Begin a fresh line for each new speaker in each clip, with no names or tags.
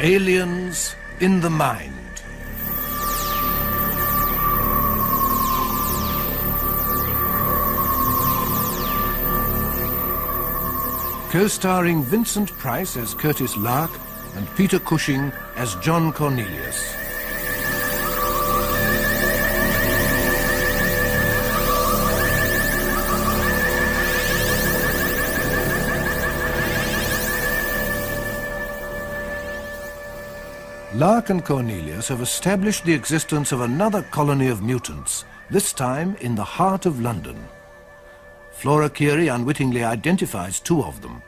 Aliens in the Mind. Co-starring Vincent Price as Curtis Lark and Peter Cushing as John Cornelius. Lark and Cornelius have established the existence of another colony of mutants, this time in the heart of London. Flora Keiry unwittingly identifies two of them,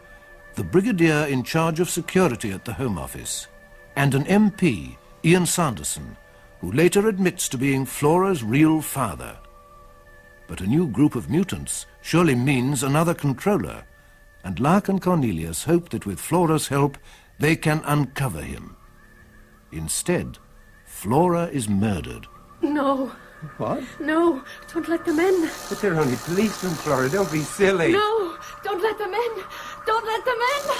the brigadier in charge of security at the Home Office, and an MP, Ian Sanderson, who later admits to being Flora's real father. But a new group of mutants surely means another controller, and Lark and Cornelius hope that with Flora's help they can uncover him. Instead, Flora is murdered.
No.
What?
No, don't let them in.
But they're only policemen, Flora. Don't be silly.
No, don't let them in. Don't let them in.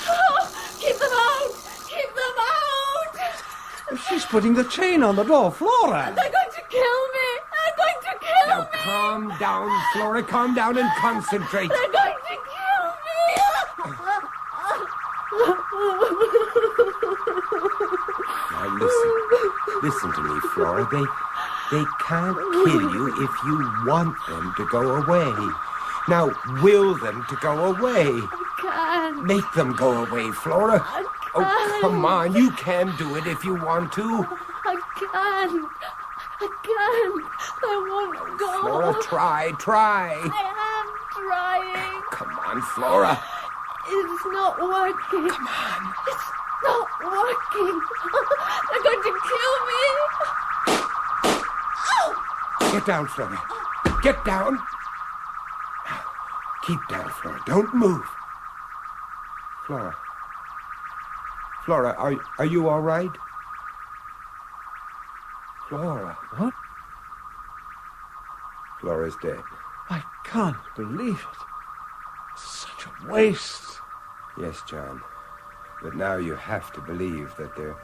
Oh, keep them out. Keep them out.
She's putting the chain on the door, Flora.
They're going to kill me. They're going to kill
Now,
me.
calm down, Flora. Calm down and concentrate.
They're going to kill me.
Now, listen to me, Flora. They can't kill you if you want them to go away. Now, will them to go away.
I can't.
Make them go away, Flora.
I can't.
Oh, come on. You can do it if you want to.
I can't. I can't. I won't go.
Flora, try.
I am trying.
Come on, Flora.
It's not working.
Come on.
It's not working. They're going to kill me.
Get down, Flora. Get down. Now, keep down, Flora. Don't move. Flora, are you all right? Flora.
What?
Flora's dead.
I can't believe it. Such a waste.
Yes, John. But now you have to believe that there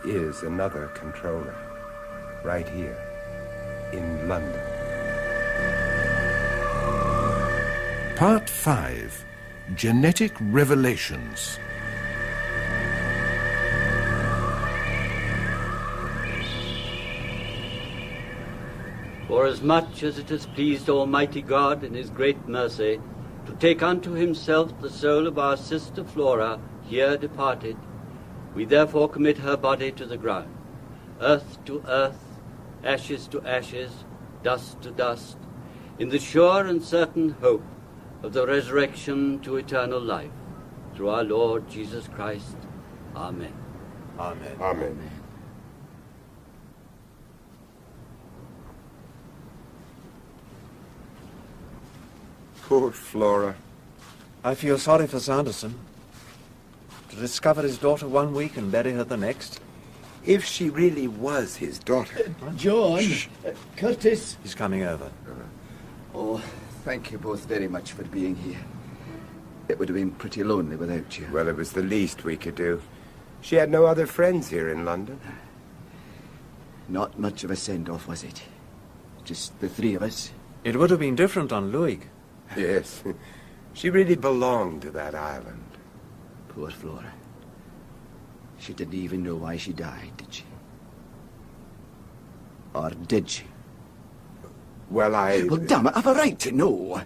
is another controller. Right here. In London.
Part 5. Genetic Revelations.
Forasmuch as it has pleased Almighty God in his great mercy to take unto himself the soul of our sister Flora, here departed, we therefore commit her body to the ground, earth to earth, ashes to ashes, dust to dust, in the sure and certain hope of the resurrection to eternal life, through our Lord Jesus Christ. Amen.
Amen.
Amen. Poor Flora.
I feel sorry for Sanderson. To discover his daughter one week and bury her the next.
If she really was his daughter.
John, Curtis.
He's coming over.
Oh, thank you both very much for being here. It would have been pretty lonely without you.
Well, it was the least we could do. She had no other friends here in London.
Not much of a send-off, was it? Just the three of us.
It would have been different on Luig.
Yes. She really belonged to that island.
Poor Flora. She didn't even know why she died, did she? Or did she?
Well,
Well, damn it, I've a right to know.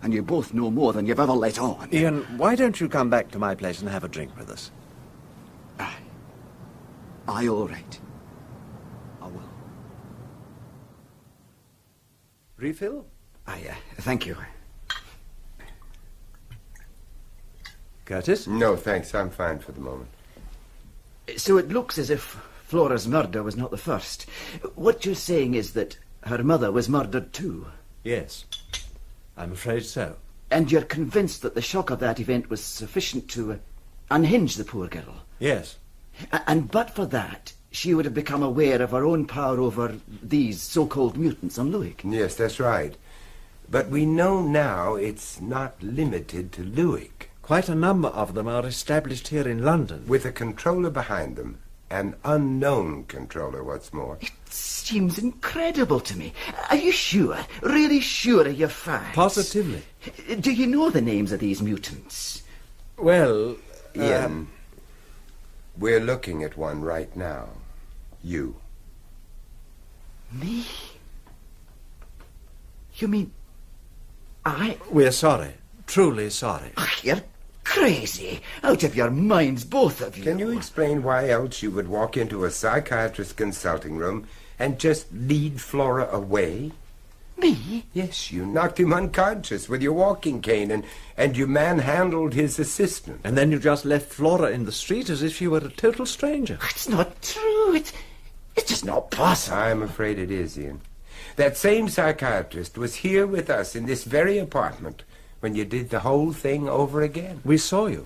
And you both know more than you've ever let on.
Ian, why don't you come back to my place and have a drink with us?
Aye, all right. I will.
Refill?
Aye, thank you.
Curtis?
No, thanks. I'm fine for the moment.
So it looks as if Flora's murder was not the first. What you're saying is that her mother was murdered too?
Yes. I'm afraid so.
And you're convinced that the shock of that event was sufficient to unhinge the poor girl?
Yes.
And but for that, she would have become aware of her own power over these so-called mutants on Luig?
Yes, that's right. But we know now it's not limited to Luig.
Quite a number of them are established here in London.
With a controller behind them. An unknown controller, what's more.
It seems incredible to me. Are you sure? Really sure of your facts?
Positively.
Do you know the names of these mutants?
Well,
Ian, we're looking at one right now. You.
Me? You mean I?
We're sorry. Truly sorry.
Ach, you're crazy. Out of your minds, both of you.
Can you explain why else you would walk into a psychiatrist's consulting room and just lead Flora away?
Me?
Yes, you knocked him unconscious with your walking cane and you manhandled his assistant.
And then you just left Flora in the street as if she were a total stranger.
It's not true. It's just not possible.
I'm afraid it is, Ian. That same psychiatrist was here with us in this very apartment when you did the whole thing over again.
We saw you.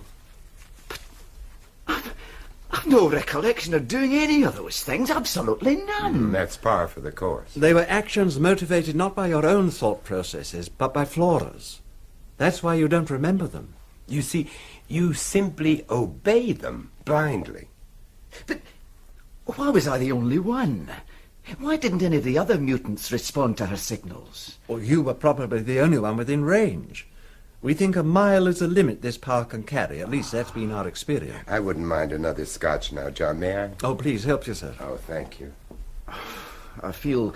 I've no recollection of doing any of those things. Absolutely none.
That's par for the course.
They were actions motivated not by your own thought processes, but by Flora's. That's why you don't remember them.
You see, you simply obey them blindly.
But why was I the only one? Why didn't any of the other mutants respond to her signals?
Well, you were probably the only one within range. We think a mile is the limit this power can carry. At least that's been our experience.
I wouldn't mind another scotch now, John. May I?
Oh, please, help yourself.
Oh, thank you.
I feel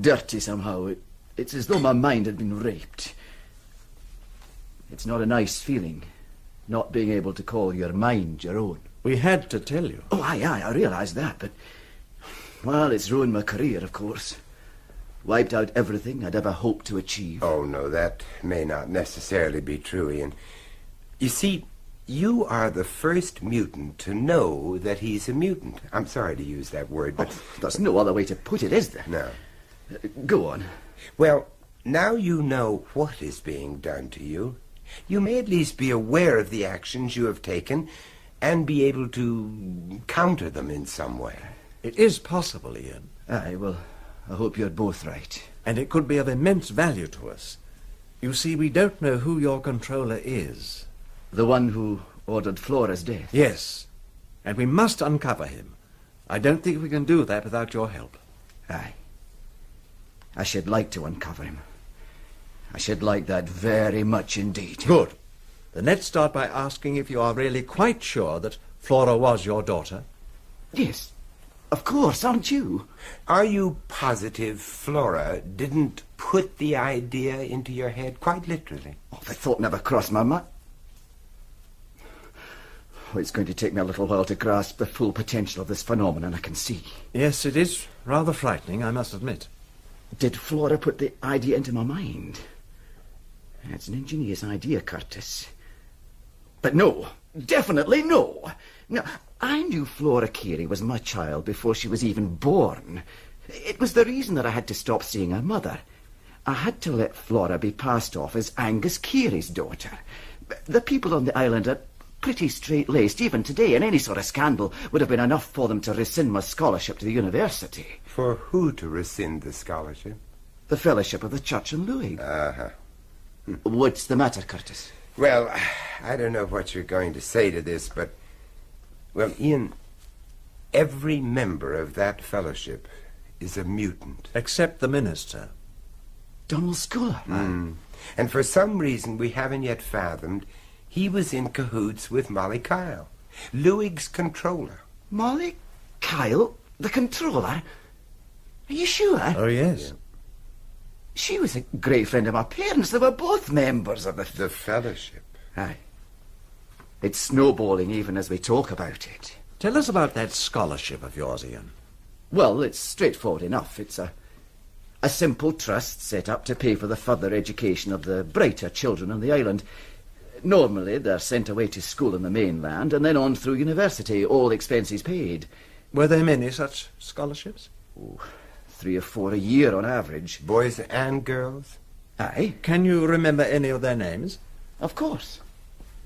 dirty somehow. It's as though my mind had been raped. It's not a nice feeling, not being able to call your mind your own.
We had to tell you.
Oh, aye, I realise that, but... Well, it's ruined my career, of course. Wiped out everything I'd ever hoped to achieve.
Oh, no, that may not necessarily be true, Ian. You see, you are the first mutant to know that he's a mutant. I'm sorry to use that word, but...
Oh, there's no other way to put it, is there?
No.
Go on.
Well, now you know what is being done to you. You may at least be aware of the actions you have taken and be able to counter them in some way.
It is possible, Ian.
Aye, well, I hope you're both right.
And it could be of immense value to us. You see, we don't know who your controller is.
The one who ordered Flora's death?
Yes. And we must uncover him. I don't think we can do that without your help.
Aye. I should like to uncover him. I should like that very much indeed.
Good. Then let's start by asking if you are really quite sure that Flora was your daughter.
Yes, of course, aren't you?
Are you positive Flora didn't put the idea into your head, quite literally?
Oh, the thought never crossed my mind. Oh, it's going to take me a little while to grasp the full potential of this phenomenon, I can see.
Yes, it is rather frightening, I must admit.
Did Flora put the idea into my mind? That's an ingenious idea, Curtis. But no, definitely no. No, I knew Flora Keiry was my child before she was even born. It was the reason that I had to stop seeing her mother. I had to let Flora be passed off as Angus Keiry's daughter. The people on the island are pretty straight-laced even today, and any sort of scandal would have been enough for them to rescind my scholarship to the university.
For who to rescind the scholarship?
The Fellowship of the Church in Louis.
Uh-huh.
What's the matter, Curtis?
Well, I don't know what you're going to say to this, but... Well, Ian, every member of that fellowship is a mutant.
Except the minister.
Donal Scoular.
And for some reason we haven't yet fathomed, he was in cahoots with Molly Kyle, Louig's controller.
Molly Kyle, the controller? Are you sure?
Oh, yes.
Yeah.
She was a great friend of my parents. They were both members of
The fellowship.
Aye. It's snowballing even as we talk about it.
Tell us about that scholarship of yours, Ian.
Well, it's straightforward enough. It's a simple trust set up to pay for the further education of the brighter children on the island. Normally, they're sent away to school in the mainland and then on through university, all expenses paid.
Were there many such scholarships?
Oh, 3 or 4 a year on average.
Boys and girls?
Aye,
Can you remember any of their names?
of course.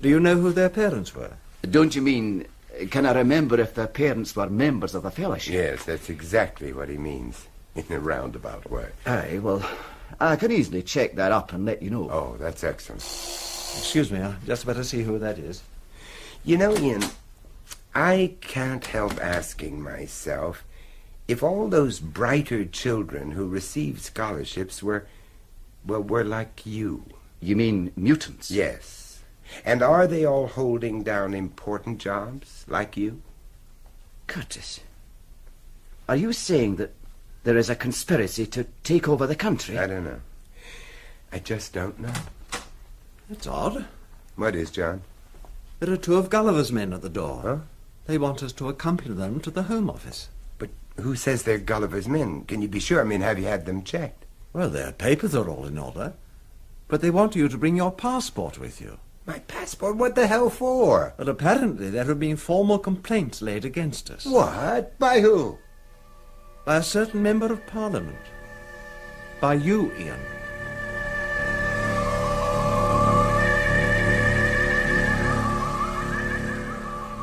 Do you know who their parents were?
Don't you mean, can I remember if their parents were members of the fellowship?
Yes, that's exactly what he means, in a roundabout way.
Aye, well, I can easily check that up and let you know.
Oh, that's excellent.
Excuse me, I just better see who that is.
You know, Ian, I can't help asking myself if all those brighter children who received scholarships were like you.
You mean mutants?
Yes. And are they all holding down important jobs, like you?
Curtis, are you saying that there is a conspiracy to take over the country?
I don't know. I just don't know.
It's odd.
What is, John?
There are 2 of Gulliver's men at the door.
Huh?
They want us to accompany them to the Home Office.
But who says they're Gulliver's men? Can you be sure? I mean, have you had them checked?
Well, their papers are all in order. But they want you to bring your passport with you.
My passport? What the hell for?
But apparently there have been formal complaints laid against us.
What? By who?
By a certain member of Parliament. By you, Ian.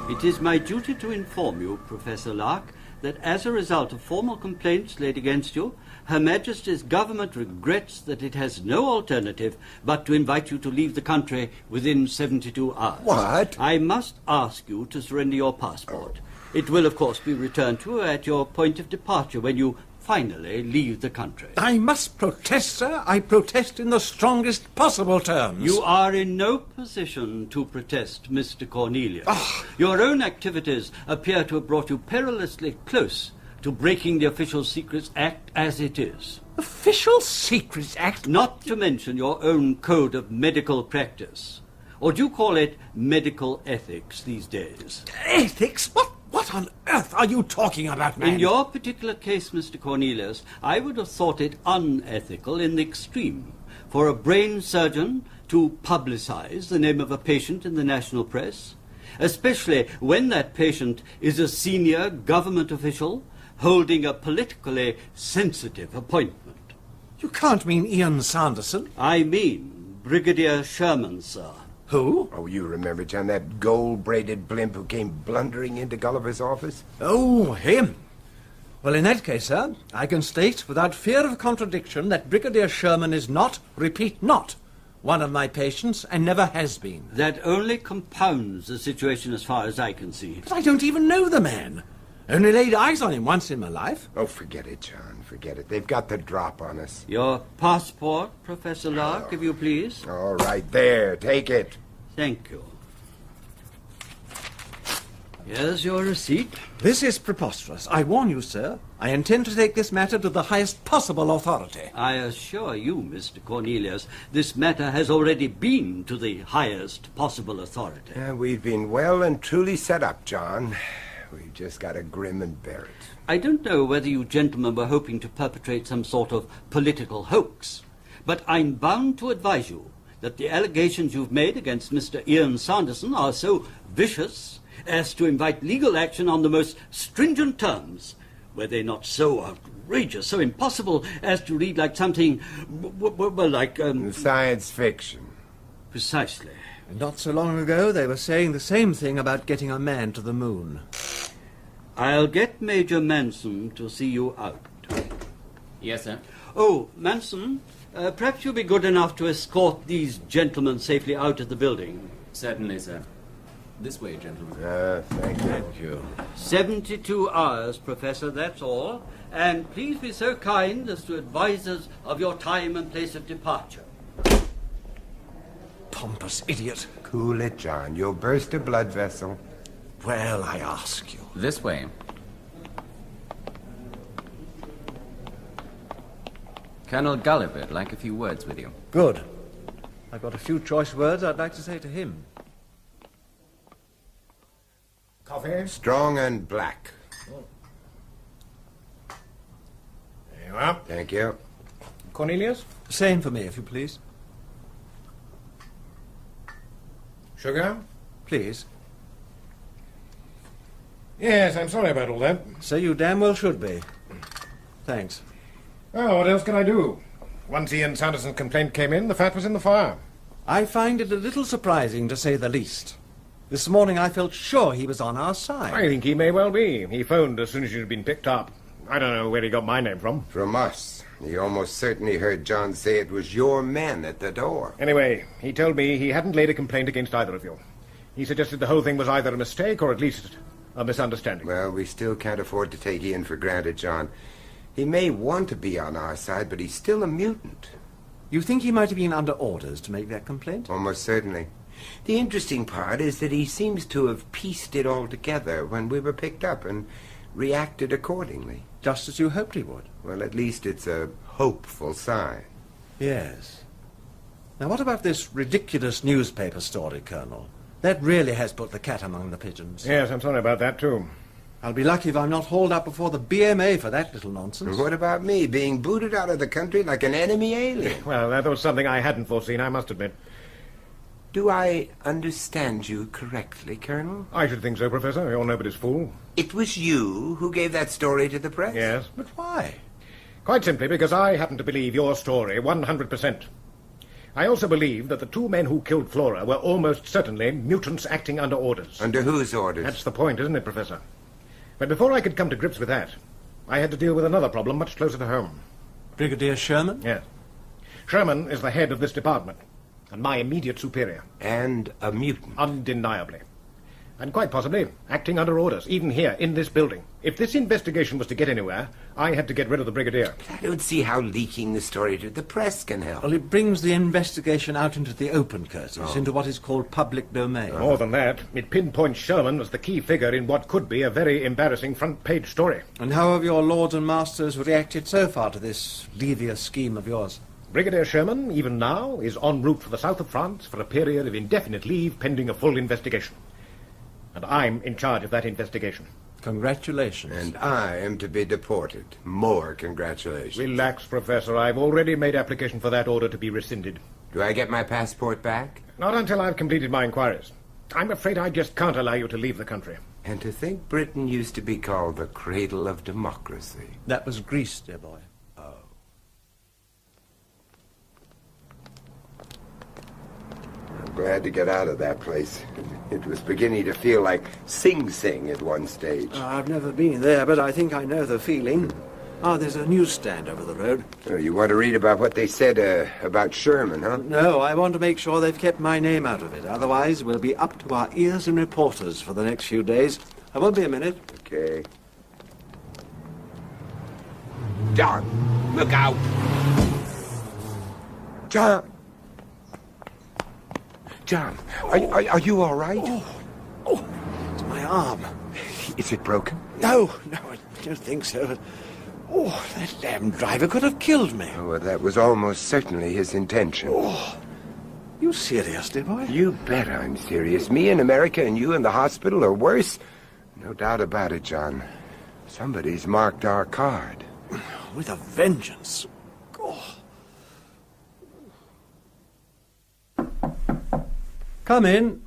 It is my duty to inform you, Professor Lark, that as a result of formal complaints laid against you, Her Majesty's government regrets that it has no alternative but to invite you to leave the country within 72 hours.
What?
I must ask you to surrender your passport. It will, of course, be returned to you at your point of departure when you finally leave the country.
I must protest, sir. I protest in the strongest possible terms.
You are in no position to protest, Mr. Cornelius. Your own activities appear to have brought you perilously close to breaking the Official Secrets Act as it is.
Official Secrets Act?
Not to mention your own code of medical practice. Or do you call it medical ethics these days?
Ethics? What on earth are you talking about, man?
In your particular case, Mr. Cornelius, I would have thought it unethical in the extreme for a brain surgeon to publicize the name of a patient in the national press, especially when that patient is a senior government official holding a politically sensitive appointment.
You can't mean Ian Sanderson.
I mean Brigadier Sherman, sir.
Who?
Oh, you remember, John, that gold-braided blimp who came blundering into Gulliver's office?
Oh, him. Well, in that case, sir, I can state without fear of contradiction that Brigadier Sherman is not, repeat, not, one of my patients and never has been.
That only compounds the situation as far as I can see.
But I don't even know the man. Only laid eyes on him once in my life.
Oh, forget it, John, forget it. They've got the drop on us.
Your passport, Professor Lark, if you please.
All right, there, take it.
Thank you. Here's your receipt.
This is preposterous. I warn you, sir. I intend to take this matter to the highest possible authority.
I assure you, Mr. Cornelius, this matter has already been to the highest possible authority.
We've been well and truly set up, John. We've just got to grin and bear it.
I don't know whether you gentlemen were hoping to perpetrate some sort of political hoax, but I'm bound to advise you that the allegations you've made against Mr. Ian Sanderson are so vicious as to invite legal action on the most stringent terms. Were they not so outrageous, so impossible as to read like something, like...
Science fiction.
Precisely.
Not so long ago, they were saying the same thing about getting a man to the moon.
I'll get Major Manson to see you out.
Yes, sir.
Oh, Manson, perhaps you'll be good enough to escort these gentlemen safely out of the building.
Certainly, sir. This way, gentlemen.
Thank you.
72 hours, Professor, that's all. And please be so kind as to advise us of your time and place of departure.
Pompous idiot.
Cool it, John. You'll burst a blood vessel.
Well, I ask you.
This way. Colonel Gulliver would like a few words with you.
Good. I've got a few choice words I'd like to say to him.
Coffee?
Strong and black.
There you are.
Thank you.
Cornelius?
Same for me, if you please.
Sugar?
Please.
Yes, I'm sorry about all that.
So you damn well should be. Thanks.
Oh, what else can I do? Once Ian Sanderson's complaint came in, the fat was in the fire.
I find it a little surprising, to say the least. This morning I felt sure he was on our side.
I think he may well be. He phoned as soon as you'd been picked up. I don't know where he got my name from.
From us. He almost certainly heard John say it was your men at the door.
Anyway, he told me he hadn't laid a complaint against either of you. He suggested the whole thing was either a mistake or at least a misunderstanding.
Well, we still can't afford to take Ian for granted, John. He may want to be on our side, but he's still a mutant.
You think he might have been under orders to make that complaint?
Almost certainly. The interesting part is that he seems to have pieced it all together when we were picked up and reacted accordingly.
Just as you hoped he would.
Well, at least it's a hopeful sign.
Yes. Now, what about this ridiculous newspaper story, Colonel? That really has put the cat among the pigeons.
Yes, I'm sorry about that, too.
I'll be lucky if I'm not hauled up before the BMA for that little nonsense.
And what about me, being booted out of the country like an enemy alien?
Well, that was something I hadn't foreseen, I must admit.
Do I understand you correctly, Colonel?
I should think so, Professor. You're nobody's fool.
It was you who gave that story to the press?
Yes.
But why?
Quite simply because I happen to believe your story 100%. I also believe that the two men who killed Flora were almost certainly mutants acting under orders.
Under whose orders?
That's the point, isn't it, Professor? But before I could come to grips with that, I had to deal with another problem much closer to home.
Brigadier Sherman?
Yes. Sherman is the head of this department, and my immediate superior.
And a mutant.
Undeniably. And quite possibly acting under orders, even here, in this building. If this investigation was to get anywhere, I had to get rid of the Brigadier.
I don't see how leaking the story to the press can help.
Well, it brings the investigation out into the open, Curtis, into what is called public domain.
More than that, it pinpoints Sherman as the key figure in what could be a very embarrassing front-page story.
And how have your lords and masters reacted so far to this devious scheme of yours?
Brigadier Sherman, even now, is en route for the south of France for a period of indefinite leave pending a full investigation. And I'm in charge of that investigation.
Congratulations.
And I am to be deported. More congratulations.
Relax, Professor. I've already made application for that order to be rescinded.
Do I get my passport back?
Not until I've completed my inquiries. I'm afraid I just can't allow you to leave the country.
And to think Britain used to be called the cradle of democracy.
That was Greece, dear boy.
Glad to get out of that place. It was beginning to feel like Sing Sing at one stage.
I've never been there, but I think I know the feeling. There's a newsstand over the road.
Oh, you want to read about what they said about Sherman, huh?
No, I want to make sure they've kept my name out of it. Otherwise, we'll be up to our ears in reporters for the next few days. I won't be a minute.
Okay. John, look out! John! John, are you all right?
Oh, it's my arm.
Is it broken?
No, I don't think so. Oh, that damn driver could have killed me.
Oh, well, that was almost certainly his intention.
Oh, you serious, dear boy?
You bet I'm serious. Me in America and you in the hospital or worse? No doubt about it, John. Somebody's marked our card.
With a vengeance. Oh. Come in.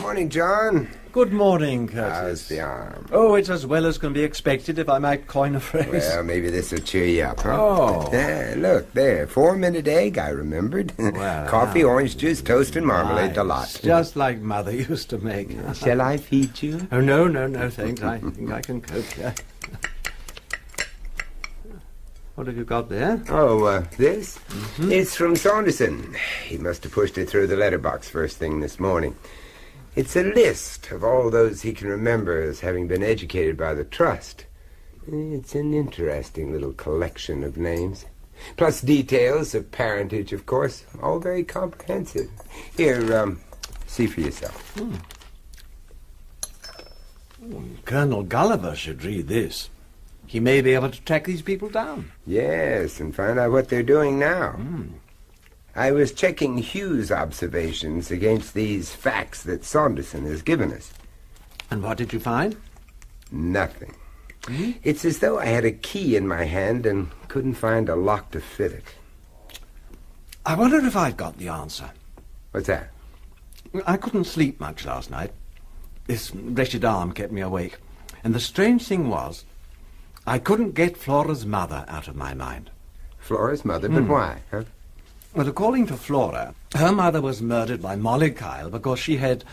Morning, John.
Good morning, Curtis.
How's the arm?
Oh, it's as well as can be expected, if I might coin a phrase.
Well, maybe this will cheer you up, huh?
Oh.
Yeah, look, there. 4-minute egg, I remembered.
Well,
coffee, orange juice, toast, and marmalade, a lot.
Just like Mother used to make.
Shall I feed you?
Oh, no, thanks. I think I can cope here. What have you got there?
Oh, this? Mm-hmm. It's from Saunderson. He must have pushed it through the letterbox first thing this morning. It's a list of all those he can remember as having been educated by the Trust. It's an interesting little collection of names. Plus details of parentage, of course. All very comprehensive. Here, see for yourself.
Colonel Gulliver should read this. He may be able to track these people down.
Yes, and find out what they're doing now. I was checking Hugh's observations against these facts that Saunderson has given us.
And what did you find?
Nothing. It's as though I had a key in my hand and couldn't find a lock to fit it.
I wonder if I've got the answer.
What's that?
I couldn't sleep much last night. This wretched arm kept me awake. And the strange thing was, I couldn't get Flora's mother out of my mind.
Flora's mother? But why, huh?
Well, according to Flora, her mother was murdered by Mollychile because she had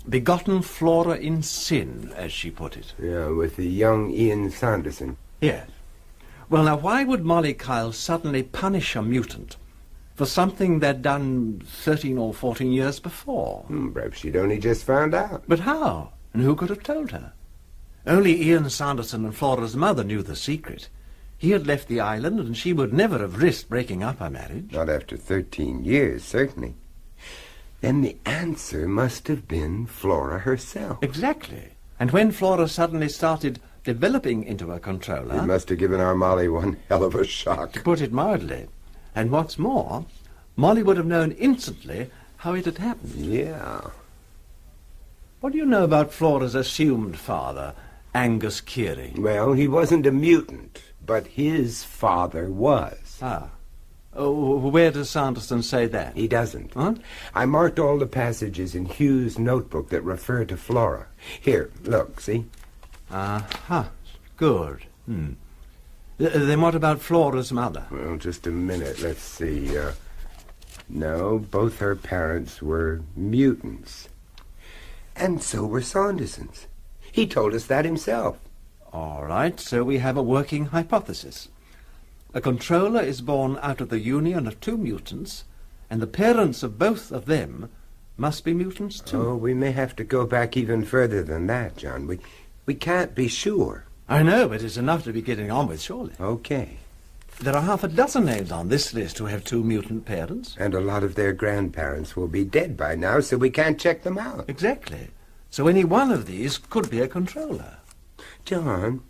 begotten Flora in sin, as she put it.
Yeah, with the young Ian Sanderson.
Yes. Well, now, why would Molly Kyle suddenly punish a mutant for something they'd done 13 or 14 years before?
Perhaps she'd only just found out.
But how? And who could have told her? Only Ian Sanderson and Flora's mother knew the secret. He had left the island, and she would never have risked breaking up her marriage.
Not after 13 years, certainly. Then the answer must have been Flora herself.
Exactly. And when Flora suddenly started developing into a controller...
It must have given our Molly one hell of a shock.
To put it mildly. And what's more, Molly would have known instantly how it had happened.
Yeah.
What do you know about Flora's assumed father, Angus Keiry?
Well, he wasn't a mutant, but his father was.
Ah. Oh, where does Sanderson say that?
He doesn't.
Huh?
I marked all the passages in Hugh's notebook that refer to Flora. Here, look, see?
Good. Then what about Flora's mother?
Well, just a minute. Let's see. No, both her parents were mutants. And so were Sanderson's. He told us that himself.
All right, so we have a working hypothesis. A controller is born out of the union of two mutants, and the parents of both of them must be mutants too.
Oh, we may have to go back even further than that, John. We can't be sure.
I know, but it's enough to be getting on with, surely.
Okay.
There are half a dozen names on this list who have two mutant parents.
And a lot of their grandparents will be dead by now, so we can't check them out.
Exactly. So any one of these could be a controller.
John,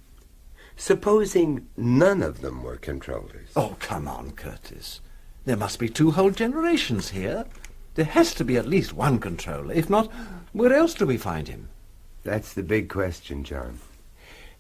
supposing none of them were controllers.
Oh, come on, Curtis. There must be two whole generations here. There has to be at least one controller. If not, where else do we find him?
That's the big question, John.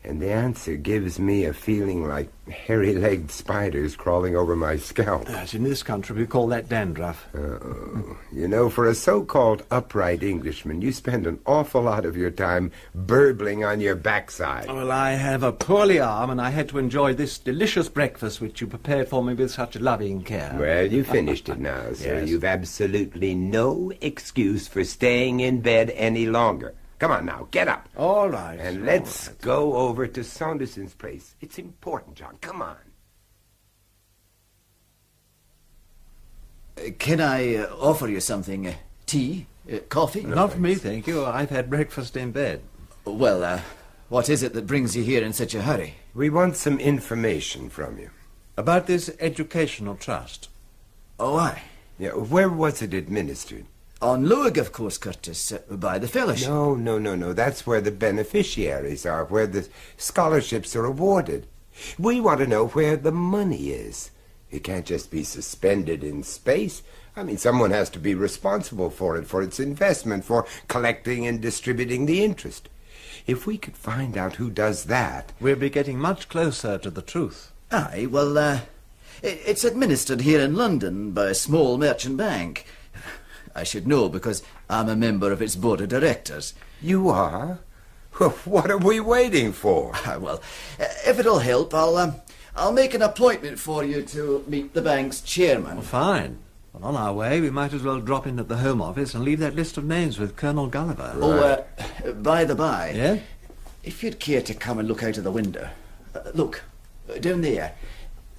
And the answer gives me a feeling like hairy-legged spiders crawling over my scalp.
As in this country, we call that dandruff.
Uh-oh. You know, for a so-called upright Englishman, you spend an awful lot of your time burbling on your backside.
Well, I have a poorly arm, and I had to enjoy this delicious breakfast which you prepared for me with such loving care.
Well, you finished it now, so
Yes.
You've absolutely no excuse for staying in bed any longer. Come on now, get up.
All right.
And let's go over to Sanderson's place. It's important, John. Come on.
Can I offer you something? Tea? Coffee?
Not for me, thank you. I've had breakfast in bed.
Well, what is it that brings you here in such a hurry?
We want some information from you.
About this educational trust.
Oh, aye.
Yeah, where was it administered?
On Luig, of course, Curtis, by the fellowship.
No. That's where the beneficiaries are, where the scholarships are awarded. We want to know where the money is. It can't just be suspended in space. I mean, someone has to be responsible for it, for its investment, for collecting and distributing the interest. If we could find out who does that...
We'll be getting much closer to the truth.
Aye, well, it's administered here in London by a small merchant bank. I should know because I'm a member of its board of directors.
You are? Well, what are we waiting for?
Well, if it'll help, I'll make an appointment for you to meet the bank's chairman.
Well, fine. Well, on our way, we might as well drop in at the Home Office and leave that list of names with Colonel Gulliver.
Oh, by the by,
Yeah?
if you'd care to come and look out of the window. Look, down there.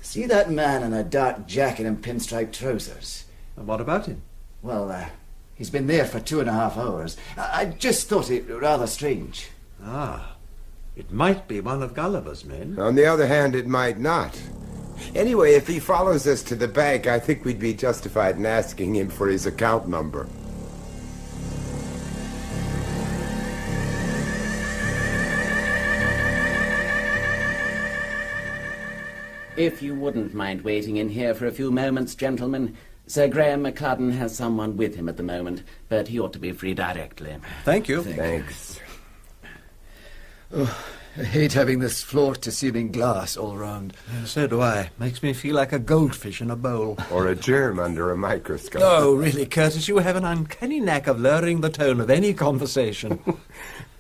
See that man in a dark jacket and pinstripe trousers?
And what about him?
Well, he's been there for 2.5 hours. I just thought it rather strange.
Ah, it might be one of Gulliver's men.
On the other hand, it might not. Anyway, if he follows us to the bank, I think we'd be justified in asking him for his account number.
If you wouldn't mind waiting in here for a few moments, gentlemen. Sir Graham McCudden has someone with him at the moment, but he ought to be free directly.
Thank you.
Thanks.
Oh, I hate having this floor-to-ceiling glass all round.
So do I. Makes me feel like a goldfish in a bowl.
Or a germ under a microscope.
Oh, really, Curtis, you have an uncanny knack of lowering the tone of any conversation.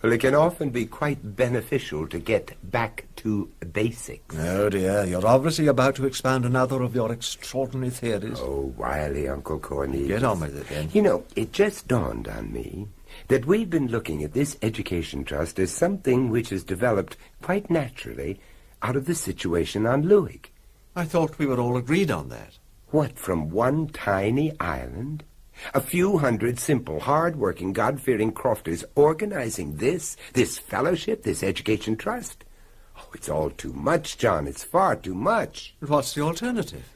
Well, it can often be quite beneficial to get back to basics.
Oh, dear, you're obviously about to expound another of your extraordinary theories.
Oh, wily Uncle Cornelius.
Get on with it, then.
You know, it just dawned on me that we've been looking at this education trust as something which has developed quite naturally out of the situation on Luig.
I thought we were all agreed on that.
What, from one tiny island? A few hundred simple, hard-working, God-fearing crofters organizing this fellowship, this education trust? Oh, it's all too much, John. It's far too much.
But what's the alternative?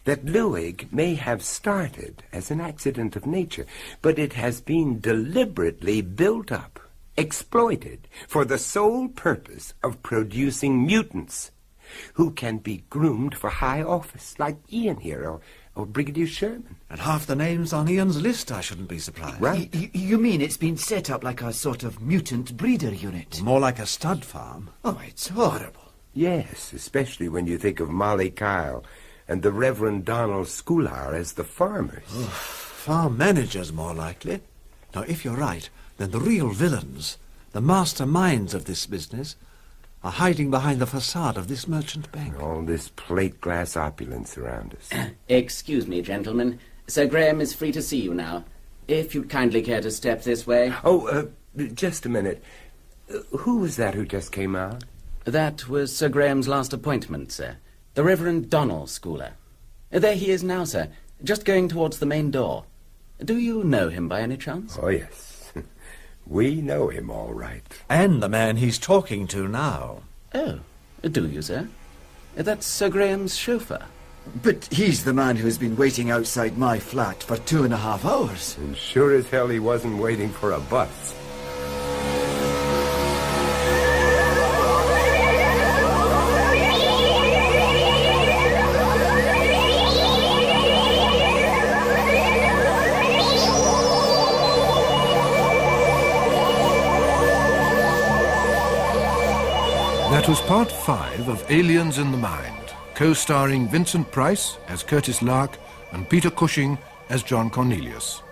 That Luig may have started as an accident of nature, but it has been deliberately built up, exploited, for the sole purpose of producing mutants who can be groomed for high office, like Ian here, or Brigadier Sherman.
And half the names on Ian's list, I shouldn't be surprised.
Right.
You mean it's been set up like a sort of mutant breeder unit?
More like a stud farm.
Oh, it's horrible.
Yes, especially when you think of Molly Kyle and the Reverend Donal Scoular as the farmers.
Farm managers, more likely. Now, if you're right, then the real villains, the masterminds of this business, are hiding behind the facade of this merchant bank.
All this plate glass opulence around us.
Excuse me, gentlemen. Sir Graham is free to see you now. If you'd kindly care to step this way.
Oh, just a minute. Who was that who just came out?
That was Sir Graham's last appointment, sir. The Reverend Donal Scoular. There he is now, sir, just going towards the main door. Do you know him by any chance?
Oh, yes. We know him all right.
And the man he's talking to now.
Oh, do you, sir? That's Sir Graham's chauffeur.
But he's the man who has been waiting outside my flat for 2.5 hours.
And sure as hell he wasn't waiting for a bus.
That was part 5 of Aliens in the Mind, co-starring Vincent Price as Curtis Lark and Peter Cushing as John Cornelius,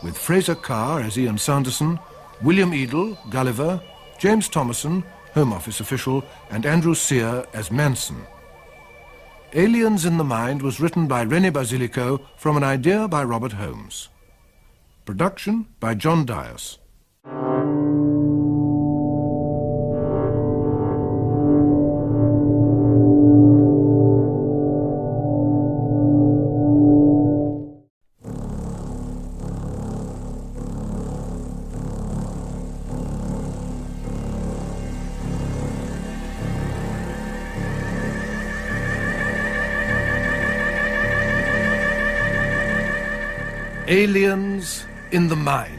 with Fraser Kerr as Ian Sanderson, William Edel, Gulliver, James Thomason, Home Office official, and Andrew Sear as Manson. Aliens in the Mind was written by René Basilico from an idea by Robert Holmes. Production by John Dias. Aliens in the Mind.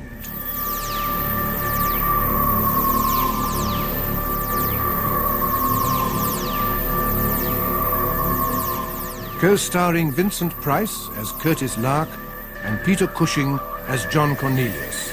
Co-starring Vincent Price as Curtis Lark and Peter Cushing as John Cornelius.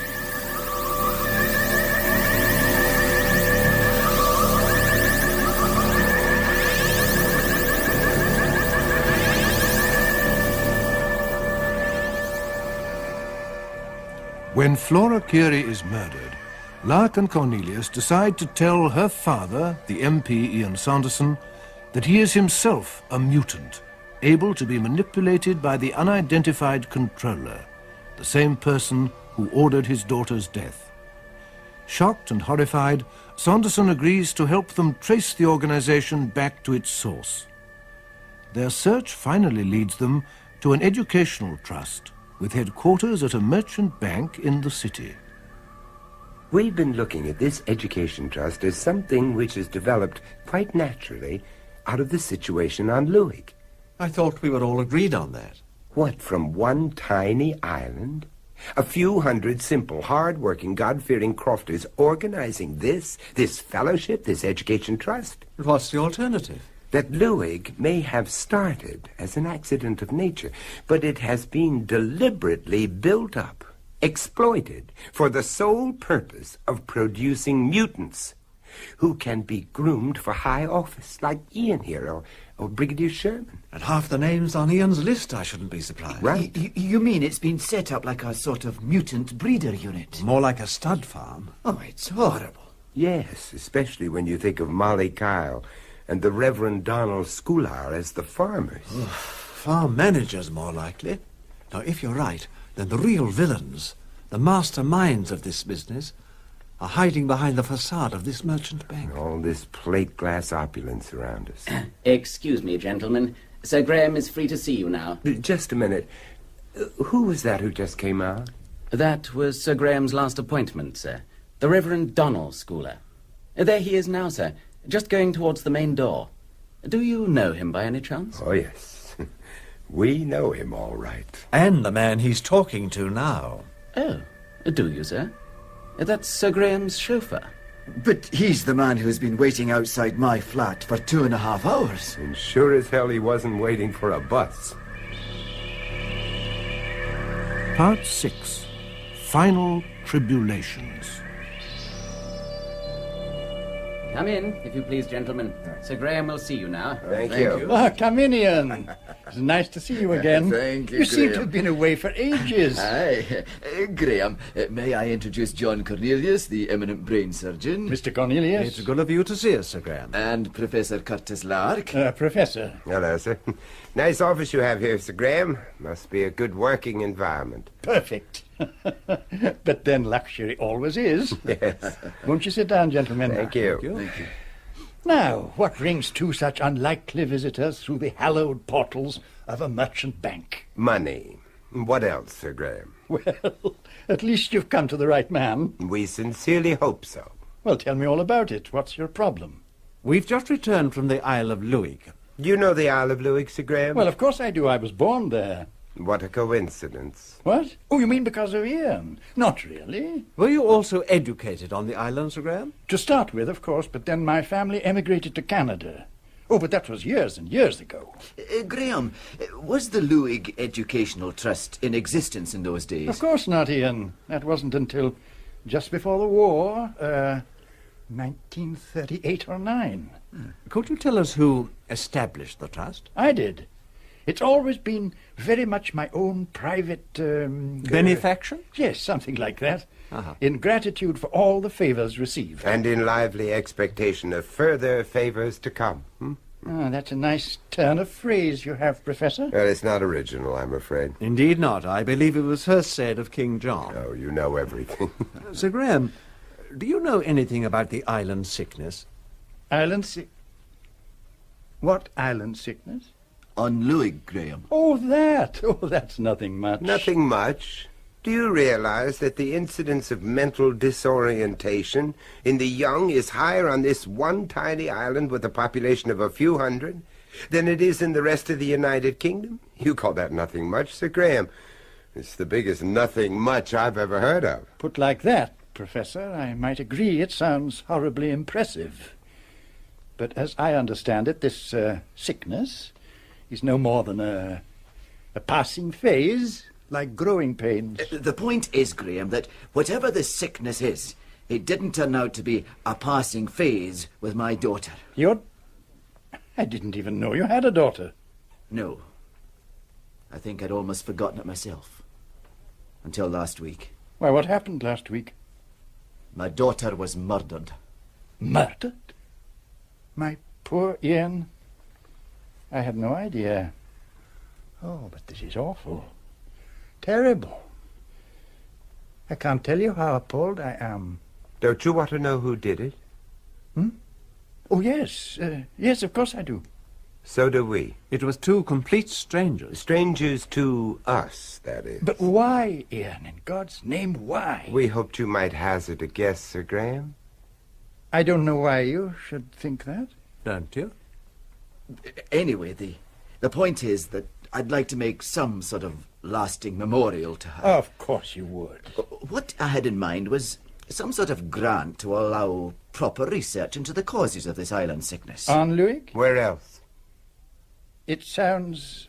When Flora Keiry is murdered, Lark and Cornelius decide to tell her father, the MP Ian Sanderson, that he is himself a mutant, able to be manipulated by the unidentified controller, the same person who ordered his daughter's death. Shocked and horrified, Sanderson agrees to help them trace the organization back to its source. Their search finally leads them to an educational trust with headquarters at a merchant bank in the city.
We've been looking at this education trust as something which has developed quite naturally out of the situation on Luig.
I thought we were all agreed on that.
What, from one tiny island? A few hundred simple, hard-working, God-fearing crofters organizing this fellowship, this education trust?
But what's the alternative?
That Luig may have started as an accident of nature, but it has been deliberately built up, exploited, for the sole purpose of producing mutants who can be groomed for high office, like Ian here, or Brigadier Sherman.
And half the names on Ian's list, I shouldn't be surprised.
Right.
You mean it's been set up like a sort of mutant breeder unit?
More like a stud farm.
Oh, it's horrible.
Yes, especially when you think of Molly Kyle and the Reverend Donal Scoular as the farmers.
Farm managers, more likely. Now, if you're right, then the real villains, the masterminds of this business, are hiding behind the facade of this merchant bank.
All this plate glass opulence around us.
Excuse me, gentlemen. Sir Graham is free to see you now.
Just a minute. Who was that who just came out?
That was Sir Graham's last appointment, sir. The Reverend Donal, Scoular. There he is now, sir, just going towards the main door. Do you know him by any chance?
Oh, yes. We know him all right.
And the man he's talking to now.
Oh, do you, sir? That's Sir Graham's chauffeur.
But he's the man who's been waiting outside my flat for 2.5 hours.
And sure as hell he wasn't waiting for a bus.
Part 6. Final Tribulations.
Come in, if you please, gentlemen. Sir Graham will see you now.
Thank you.
Ah, come in, Ian. It's nice to see you again.
Thank you,
You seem to
Graham.
have been away for ages.
Aye. Graham, may I introduce John Cornelius, the eminent brain surgeon,
Mr. Cornelius.
It's good of you to see us, Sir Graham.
and Professor Curtis Lark.
Professor.
Hello, sir. Nice office you have here, Sir Graham. Must be a good working environment.
Perfect. But then luxury always is.
Yes.
Won't you sit down, gentlemen?
Thank you.
Thank you.
Now, what brings two such unlikely visitors through the hallowed portals of a merchant bank?
Money. What else, Sir Graham?
Well, at least you've come to the right man.
We sincerely hope so.
Well, tell me all about it. What's your problem?
We've just returned from the Isle of Louis.
Do you know the Isle of Louis, Sir Graham?
Well, of course I do. I was born there.
What a coincidence.
What? Oh, you mean because of Ian? Not really.
Were you also educated on the island, Sir Graham?
To start with, of course, but then my family emigrated to Canada. Oh, but that was years and years ago.
Graham, was the Louis Educational Trust in existence in those days?
Of course not, Ian. That wasn't until just before the war, 1938 or 9.
Could you tell us who established the trust?
I did. It's always been very much my own private...
Benefaction?
Yes, something like that.
Uh-huh.
In gratitude for all the favours received.
And in lively expectation of further favors to come.
Ah, that's a nice turn of phrase you have, Professor.
Well, it's not original, I'm afraid.
Indeed not. I believe it was first said of King John.
Oh, you know everything.
Sir Graham, do you know anything about the island sickness?
What island sickness?
On Louis, Graham.
Oh, that. Oh, that's nothing much.
Nothing much. Do you realize that the incidence of mental disorientation in the young is higher on this one tiny island with a population of a few hundred than it is in the rest of the United Kingdom? You call that nothing much, Sir Graham. It's the biggest nothing much I've ever heard of.
Put like that, Professor, I might agree it sounds horribly impressive. But as I understand it, this sickness is no more than a passing phase, like growing pains.
The point is, Graham, that whatever the sickness is, it didn't turn out to be a passing phase with my daughter.
I didn't even know you had a daughter.
No. I think I'd almost forgotten it myself. Until last week.
Why, what happened last week?
My daughter was murdered.
Murdered? My poor Ian. I had no idea. Oh, but this is awful. Terrible. I can't tell you how appalled I am.
Don't you want to know who did it?
Oh, yes. Yes, of course I do.
So do we.
It was two complete strangers.
Strangers to us, that is.
But why, Ian? In God's name, why?
We hoped you might hazard a guess, Sir Graham.
I don't know why you should think that.
Don't you?
Anyway, the point is that I'd like to make some sort of lasting memorial to her.
Of course you would.
What I had in mind was some sort of grant to allow proper research into the causes of this island sickness.
On Louis?
Where else?
It sounds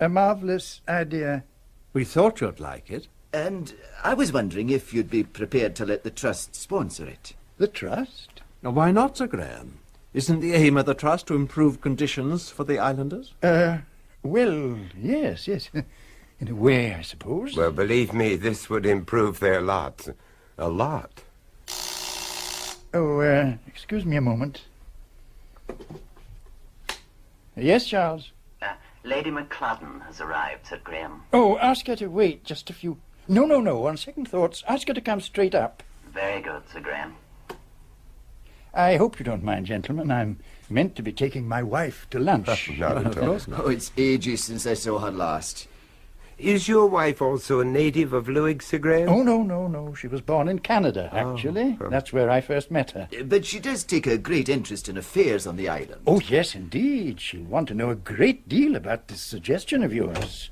a marvellous idea.
We thought you'd like it.
And I was wondering if you'd be prepared to let the Trust sponsor it.
The Trust?
Now, why not, Sir Graham? Isn't the aim of the Trust to improve conditions for the islanders?
Well, yes. In a way, I suppose.
Well, believe me, this would improve their lot. A lot.
Oh, excuse me a moment. Yes, Charles?
Lady McCladden has arrived, Sir Graham.
Oh, ask her to wait just a few... No. On second thoughts, ask her to come straight up.
Very good, Sir Graham.
I hope you don't mind, gentlemen. I'm meant to be taking my wife to lunch.
Not at all.
Oh, it's ages since I saw her last.
Is your wife also a native of Lewig, Sir Graham?
Oh, no. She was born in Canada, actually. That's where I first met her.
But she does take a great interest in affairs on the island.
Oh, yes, indeed. She'll want to know a great deal about this suggestion of yours.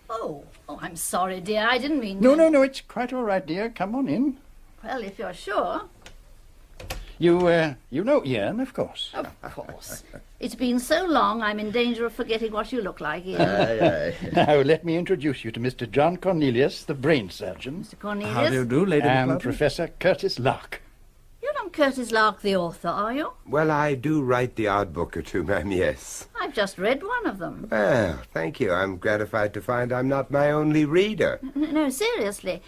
Oh, I'm sorry, dear. I didn't mean...
No, it's quite all right, dear. Come on in.
Well, if you're sure.
You know Ian, of course.
Of course. It's been so long, I'm in danger of forgetting what you look like, Ian.
Aye.
Now, let me introduce you to Mr. John Cornelius, the brain surgeon.
Mr. Cornelius.
How do you do, Lady
And
McClellan?
Professor Curtis Lark.
You're not Curtis Lark, the author, are you?
Well, I do write the odd book or two, ma'am, yes.
I've just read one of them.
Well, thank you. I'm gratified to find I'm not my only reader.
No, seriously.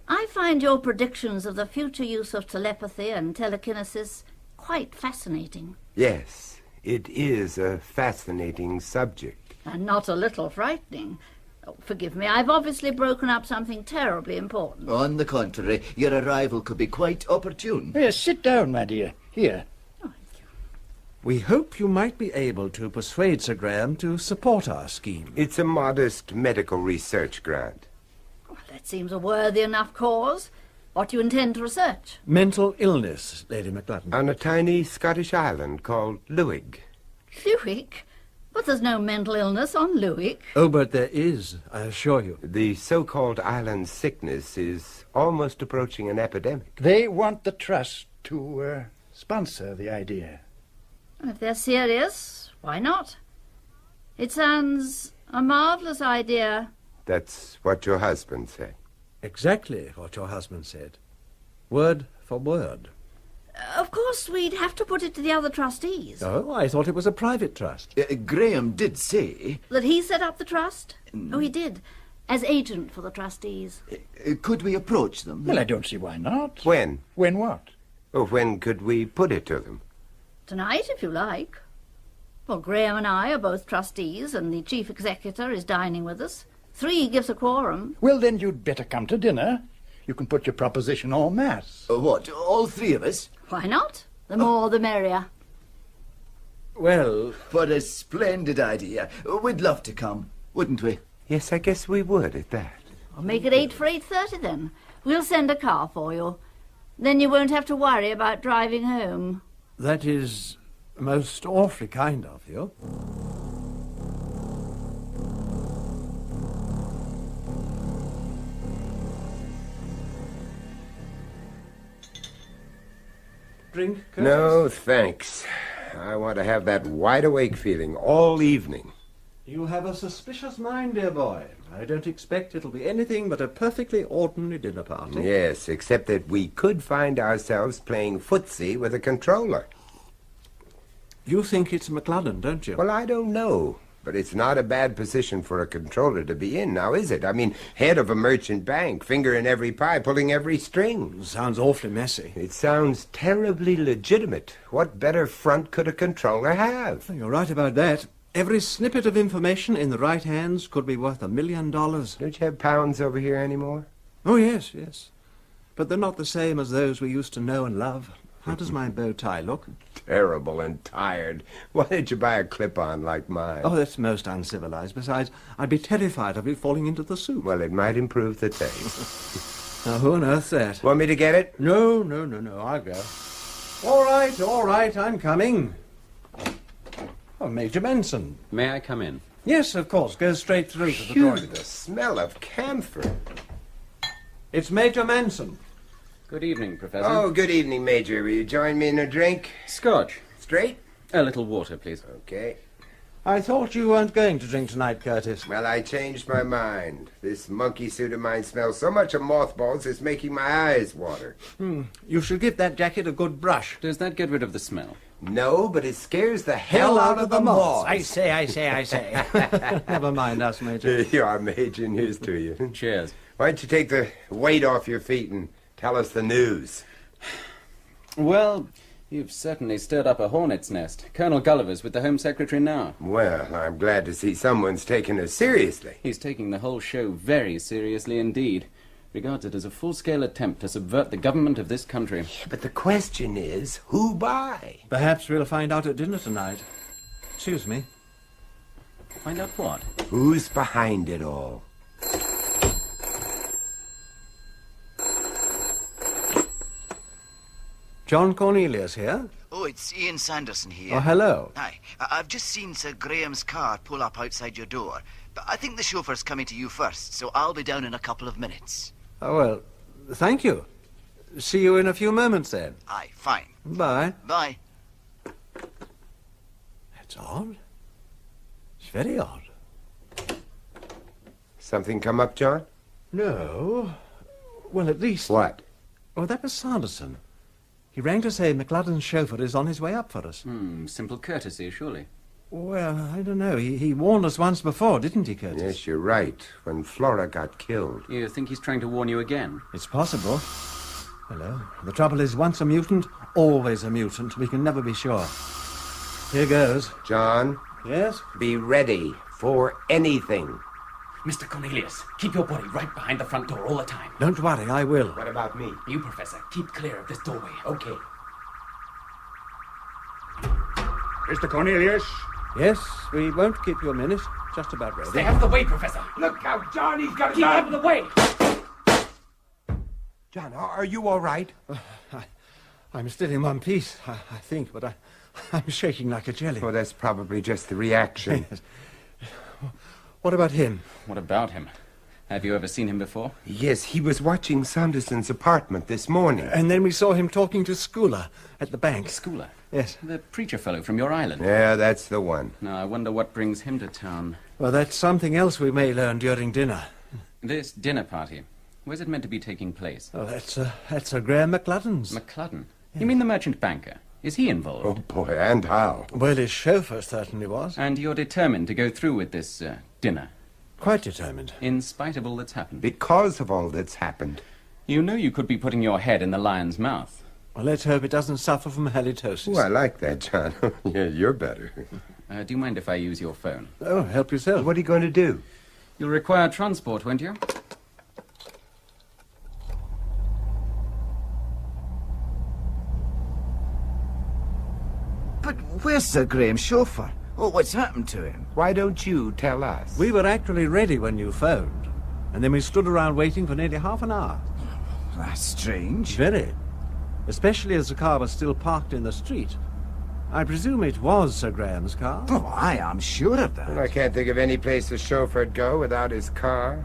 I find your predictions of the future use of telepathy and telekinesis quite fascinating.
Yes, it is a fascinating subject.
And not a little frightening. Oh, forgive me, I've obviously broken up something terribly important.
On the contrary, your arrival could be quite opportune.
Yes, sit down, my dear. Here.
We hope you might be able to persuade Sir Graham to support our scheme.
It's a modest medical research grant.
Well, that seems a worthy enough cause. What do you intend to research?
Mental illness, Lady McClellan.
On a tiny Scottish island called Lewig.
Lewig? But there's no mental illness on Lewig.
Oh, but there is, I assure you.
The so-called island sickness is almost approaching an epidemic.
They want the trust to sponsor the idea.
If they're serious, why not? It sounds a marvellous idea.
That's what your husband said.
Exactly what your husband said. Word for word.
Of course, we'd have to put it to the other trustees.
Oh, I thought it was a private trust.
Graham did say...
That he set up the trust? Oh, he did. As agent for the trustees.
Could we approach them?
Well, I don't see why not.
When?
When what?
Oh, when could we put it to them?
Tonight, if you like. Well, Graham and I are both trustees, and the chief executor is dining with us. 3 gives a quorum.
Well, then you'd better come to dinner. You can put your proposition en masse.
What, all 3 of us?
Why not? The more the merrier.
Well...
What a splendid idea. We'd love to come, wouldn't we?
Yes, I guess we would at that.
I'll make it 8 for 8:30 then. We'll send a car for you. Then you won't have to worry about driving home.
That is most awfully kind of you. Drink, Curtis?
No, thanks. I want to have that wide-awake feeling all evening.
You have a suspicious mind, dear boy. I don't expect it'll be anything but a perfectly ordinary dinner party.
Yes, except that we could find ourselves playing footsie with a controller.
You think it's McClellan, don't you?
Well, I don't know. But it's not a bad position for a controller to be in, now is it? I mean, head of a merchant bank, finger in every pie, pulling every string.
Sounds awfully messy.
It sounds terribly legitimate. What better front could a controller have?
You're right about that. Every snippet of information in the right hands could be worth $1 million.
Don't you have pounds over here anymore?
Oh, yes. But they're not the same as those we used to know and love. How does my bow tie look?
Terrible and tired. Why did you buy a clip-on like mine?
Oh, that's most uncivilized. Besides, I'd be terrified of it falling into the soup.
Well, it might improve the taste.
Now, who on earth's that?
Want me to get it?
No, I'll go. All right, I'm coming. Oh, Major Manson.
May I come in?
Yes, of course. Go straight through to the
Phew,
drawing.
the smell of camphor.
It's Major Manson.
Good evening, Professor.
Oh, good evening, Major. Will you join me in a drink?
Scotch.
Straight?
A little water, please.
Okay.
I thought you weren't going to drink tonight, Curtis.
Well, I changed my mind. This monkey suit of mine smells so much of mothballs it's making my eyes water.
You should give that jacket a good brush.
Does that get rid of the smell?
No, but it scares the hell out of the moths.
I say. Never mind us, Major.
You are, Major, and here's to you.
Cheers.
Why don't you take the weight off your feet and tell us the news?
Well, you've certainly stirred up a hornet's nest. Colonel Gulliver's with the Home Secretary now.
Well, I'm glad to see someone's taking us seriously.
He's taking the whole show very seriously indeed. regards it as a full-scale attempt to subvert the government of this country.
Yeah, but the question is, who by?
Perhaps we'll find out at dinner tonight. Excuse me.
Find out what?
Who's behind it all?
John Cornelius here?
Oh, it's Ian Sanderson here.
Oh, hello.
Hi. I've just seen Sir Graham's car pull up outside your door. But I think the chauffeur's coming to you first, so I'll be down in a couple of minutes.
Oh, well, thank you. See you in a few moments, then.
Aye, fine.
Bye.
Bye.
That's odd. It's very odd.
Something come up, John?
No. Well, at least...
What?
Oh, that was Sanderson. He rang to say McLadden's chauffeur is on his way up for us.
Simple courtesy, surely.
Well, I don't know. He warned us once before, didn't he, Curtis?
Yes, you're right. When Flora got killed.
You think he's trying to warn you again?
It's possible. Hello. The trouble is, once a mutant, always a mutant. We can never be sure. Here goes.
John?
Yes?
Be ready for anything.
Mr. Cornelius, keep your body right behind the front door all the time.
Don't worry, I will.
What about me?
You, Professor, keep clear of this doorway.
Okay.
Mr. Cornelius?
Yes, we won't keep you a minute. Just about ready.
Stay out of the way, Professor.
Look out, John, he's got a
Keep
gun!
out of the way.
John, are you all right?
I'm still in one piece, I think, but I'm shaking like a jelly.
Oh, that's probably just the reaction.
What about him?
What about him? Have you ever seen him before?
Yes, he was watching Sanderson's apartment this morning.
Uh,
And then we saw him talking to Scoular at the bank.
Scoular?
Yes.
The preacher fellow from your island.
Yeah, that's the one.
Now, I wonder what brings him to town.
Well, that's something else we may learn during dinner.
This dinner party, where's it meant to be taking place?
Oh, that's Graham McLadden's.
McLadden? You mean the merchant banker? Is he involved?
Oh, boy, and how?
Well, his chauffeur certainly was.
And you're determined to go through with this dinner?
Quite determined.
In spite of all that's happened?
Because of all that's happened.
You know you could be putting your head in the lion's mouth.
Well, let's hope it doesn't suffer from halitosis.
Oh, I like that, John. Yeah, you're better.
Do you mind if I use your phone?
Oh, help yourself.
What are you going to do?
You'll require transport, won't you?
But where's Sir Graham's chauffeur? Oh, what's happened to him?
Why don't you tell us?
We were actually ready when you phoned. And then we stood around waiting for nearly half an hour.
That's strange.
Very. Especially as the car was still parked in the street. I presume it was Sir Graham's car.
Oh, I am sure of that.
Well, I can't think of any place the chauffeur'd go without his car.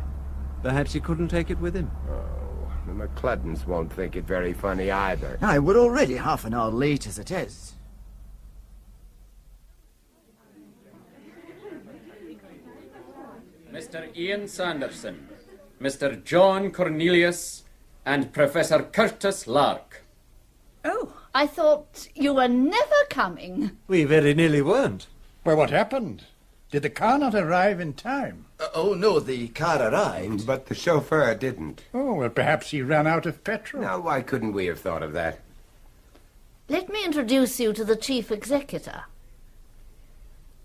Perhaps he couldn't take it with him.
Oh, the McLuddens won't think it very funny either.
Aye, we're already half an hour late as it is.
Mr. Ian Sanderson, Mr. John Cornelius, and Professor Curtis Lark.
Oh, I thought you were never coming.
We very nearly weren't.
Well, what happened? Did the car not arrive in time?
Oh, no, the car arrived.
But the chauffeur didn't.
Oh, well, perhaps he ran out of petrol.
Now, why couldn't we have thought of that?
Let me introduce you to the chief executor.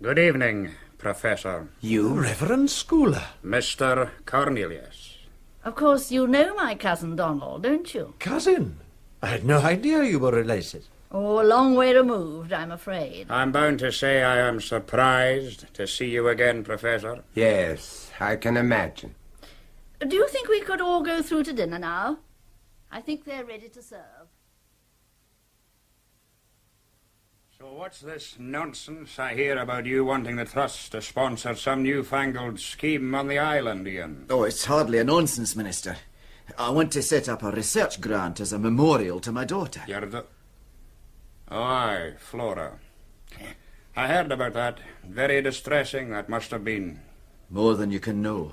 Good evening, Professor.
You?
Reverend Scoular.
Mr. Cornelius.
Of course, you know my cousin Donal, don't you?
Cousin? I had no idea you were related.
Oh, a long way removed, I'm afraid.
I'm bound to say I am surprised to see you again, Professor.
Yes, I can imagine.
Do you think we could all go through to dinner now? I think they're ready to serve.
So what's this nonsense I hear about you wanting the Trust to sponsor some newfangled scheme on the island, Ian?
Oh, it's hardly a nonsense, Minister. I want to set up a research grant as a memorial to my daughter.
Oh, aye, Flora. I heard about that. Very distressing that must have been.
More than you can know.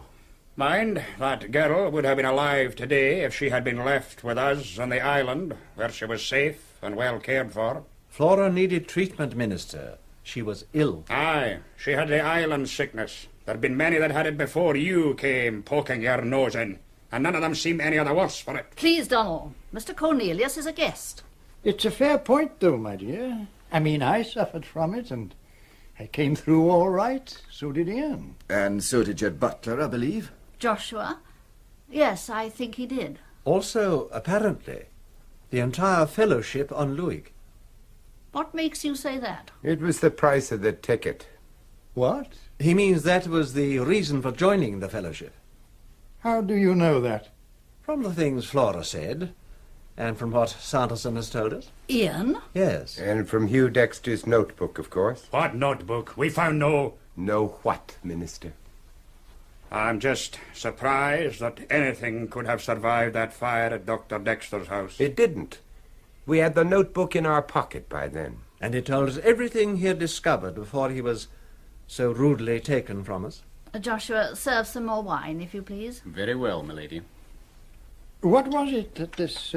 Mind, that girl would have been alive today if she had been left with us on the island, where she was safe and well cared for.
Flora needed treatment, Minister. She was ill.
Aye, she had the island sickness. There'd been many that had it before you came poking your nose in, and none of them seem any the worse for it.
Please, Donal. Mr. Cornelius is a guest.
It's a fair point, though, my dear. I mean, I suffered from it, and I came through all right. So did Ian.
And so did your butler, I believe.
Joshua, Yes, I think he did.
Also, apparently, the entire fellowship on Luig.
What makes you say that?
It was the price of the ticket.
What?
He means that was the reason for joining the fellowship.
How do you know that?
From the things Flora said, and from what Sanderson has told us.
Ian?
Yes.
And from Hugh Dexter's notebook, of course.
What notebook? We found no...
No what, Minister?
I'm just surprised that anything could have survived that fire at Dr. Dexter's house.
It didn't. We had the notebook in our pocket by then.
And he told us everything he had discovered before he was so rudely taken from us.
Joshua, serve some more wine, if you please.
Very well, milady.
What was it that this